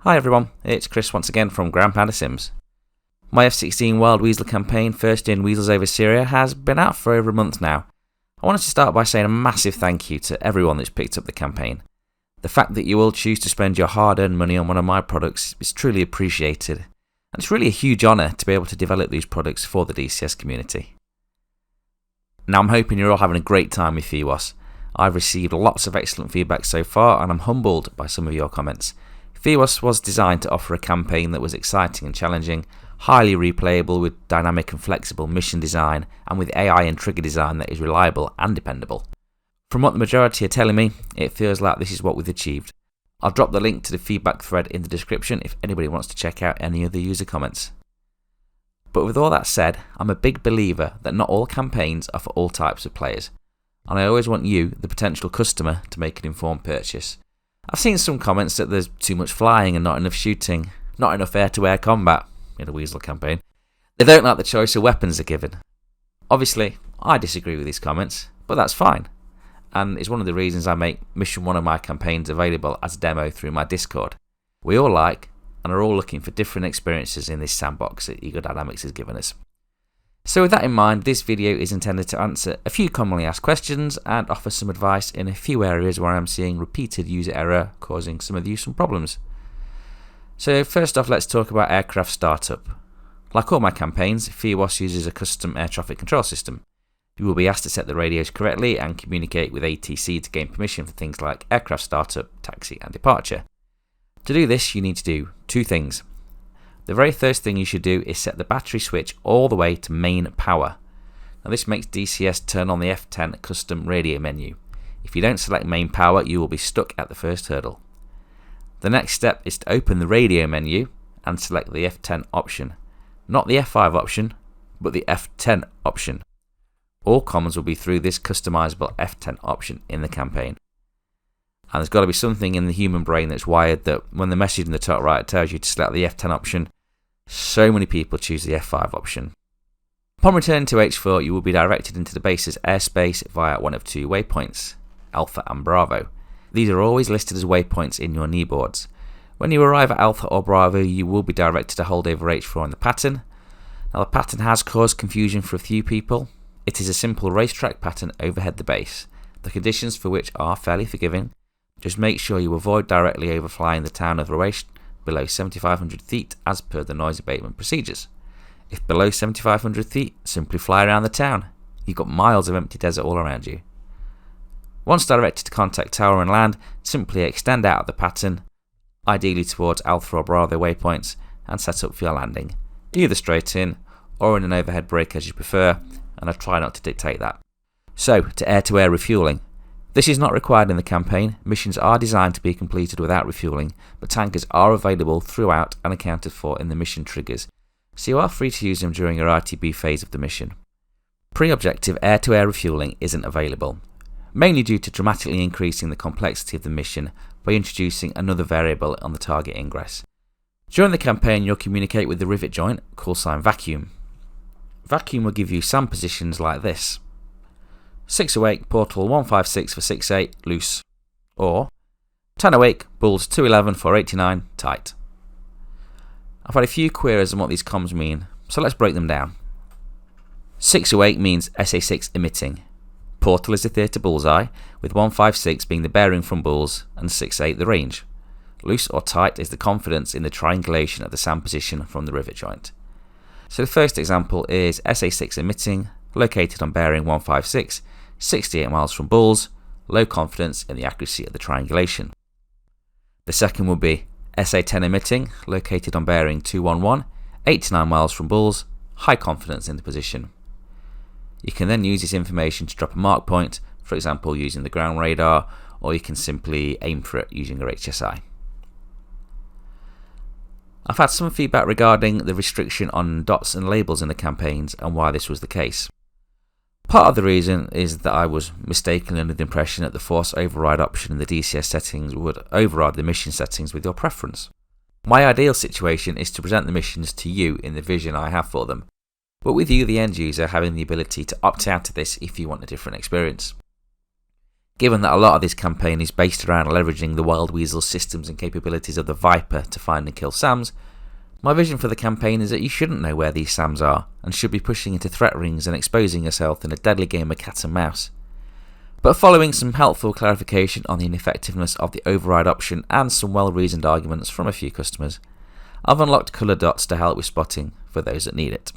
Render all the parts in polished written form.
Hi everyone, it's Chris once again from Grand Panda Sims. My F-16 Wild Weasel campaign, first in Weasels over Syria, has been out for over a month now. I wanted to start by saying a massive thank you to everyone that's picked up the campaign. The fact that you all choose to spend your hard-earned money on one of my products is truly appreciated, and it's really a huge honour to be able to develop these products for the DCS community. Now I'm hoping you're all having a great time with FIWOS. I've received lots of excellent feedback so far and I'm humbled by some of your comments. FIWOS was designed to offer a campaign that was exciting and challenging, highly replayable with dynamic and flexible mission design, and with AI and trigger design that is reliable and dependable. From what the majority are telling me, it feels like this is what we've achieved. I'll drop the link to the feedback thread in the description if anybody wants to check out any of the user comments. But with all that said, I'm a big believer that not all campaigns are for all types of players, and I always want you, the potential customer, to make an informed purchase. I've seen some comments that there's too much flying and not enough shooting, not enough air-to-air combat in a Weasel campaign. They don't like the choice of weapons are given. Obviously, I disagree with these comments, but that's fine, and it's one of the reasons I make Mission 1 of my campaigns available as a demo through my Discord. We all like and are all looking for different experiences in this sandbox that Ego Dynamics has given us. So with that in mind, this video is intended to answer a few commonly asked questions and offer some advice in a few areas where I'm seeing repeated user error causing some of you some problems. So first off, let's talk about aircraft startup. Like all my campaigns, FIWOS uses a custom air traffic control system. You will be asked to set the radios correctly and communicate with ATC to gain permission for things like aircraft startup, taxi and departure. To do this, you need to do two things. The very first thing you should do is set the battery switch all the way to main power. Now this makes DCS turn on the F10 custom radio menu. If you don't select main power, you will be stuck at the first hurdle. The next step is to open the radio menu and select the F10 option. Not the F5 option, but the F10 option. All comms will be through this customizable F10 option in the campaign. And there's got to be something in the human brain that's wired that when the message in the top right tells you to select the F10 option, so many people choose the F5 option. Upon returning to H4, you will be directed into the base's airspace via one of two waypoints, Alpha and Bravo. These are always listed as waypoints in your kneeboards. When you arrive at Alpha or Bravo, you will be directed to hold over H4 in the pattern. Now the pattern has caused confusion for a few people. It is a simple racetrack pattern overhead the base, the conditions for which are fairly forgiving. Just make sure you avoid directly overflying the town of Roesh below 7,500 feet as per the noise abatement procedures. If below 7,500 feet, simply fly around the town. You've got miles of empty desert all around you. Once directed to contact tower and land, simply extend out of the pattern, ideally towards Alpha or Bravo waypoints, and set up for your landing, either straight in or in an overhead break as you prefer, and I try not to dictate that. So, to air-to-air refueling. This is not required in the campaign. Missions are designed to be completed without refueling, but tankers are available throughout and accounted for in the mission triggers, so you are free to use them during your RTB phase of the mission. Pre-objective air-to-air refueling isn't available, mainly due to dramatically increasing the complexity of the mission by introducing another variable on the target ingress. During the campaign, you'll communicate with the rivet joint, Callsign vacuum. Vacuum will give you SAM positions like this: 608 portal 156 for 68 loose, or 1008 bulls 211 for 89 tight. I've had a few queries on what these comms mean, so let's break them down. 608 means SA6 emitting. Portal is the theatre bullseye, with 156 being the bearing from bulls and 68 the range. Loose or tight is the confidence in the triangulation of the SAM position from the rivet joint. So the first example is SA6 emitting, located on bearing 156, 68 miles from bulls, low confidence in the accuracy of the triangulation. The second will be SA10 emitting, located on bearing 211, 89 miles from bulls, high confidence in the position. You can then use this information to drop a mark point, for example using the ground radar, or you can simply aim for it using your HSI. I've had some feedback regarding the restriction on dots and labels in the campaigns and why this was the case. Part of the reason is that I was mistakenly under the impression that the force override option in the DCS settings would override the mission settings with your preference. My ideal situation is to present the missions to you in the vision I have for them, but with you, the end user, having the ability to opt out of this if you want a different experience. Given that a lot of this campaign is based around leveraging the Wild Weasels systems and capabilities of the Viper to find and kill SAMs, my vision for the campaign is that you shouldn't know where these SAMs are, and should be pushing into threat rings and exposing yourself in a deadly game of cat and mouse. But following some helpful clarification on the ineffectiveness of the override option and some well-reasoned arguments from a few customers, I've unlocked colour dots to help with spotting for those that need it.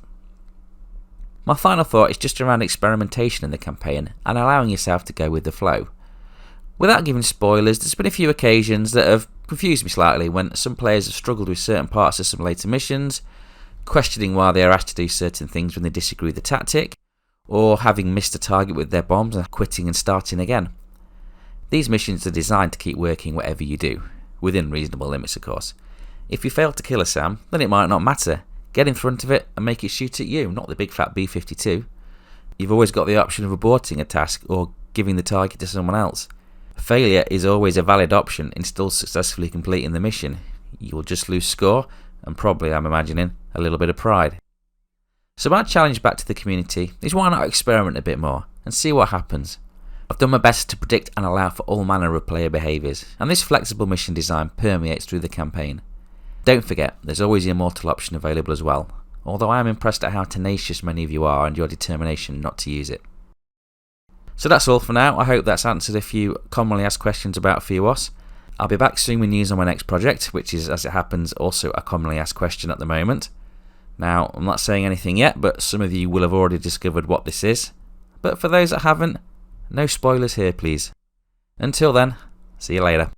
My final thought is just around experimentation in the campaign and allowing yourself to go with the flow. Without giving spoilers, there's been a few occasions that have confused me slightly when some players have struggled with certain parts of some later missions, questioning why they are asked to do certain things when they disagree with the tactic, or having missed a target with their bombs and quitting and starting again. These missions are designed to keep working whatever you do, within reasonable limits of course. If you fail to kill a SAM, then it might not matter. Get in front of it and make it shoot at you, not the big fat B-52. You've always got the option of aborting a task or giving the target to someone else. Failure is always a valid option in still successfully completing the mission. You'll just lose score and probably, I'm imagining, a little bit of pride. So my challenge back to the community is why not experiment a bit more and see what happens. I've done my best to predict and allow for all manner of player behaviours, and this flexible mission design permeates through the campaign. Don't forget, there's always the immortal option available as well, although I am impressed at how tenacious many of you are and your determination not to use it. So that's all for now. I hope that's answered a few commonly asked questions about FIWOS. I'll be back soon with news on my next project, which is, as it happens, also a commonly asked question at the moment. Now, I'm not saying anything yet, but some of you will have already discovered what this is. But for those that haven't, no spoilers here please. Until then, see you later.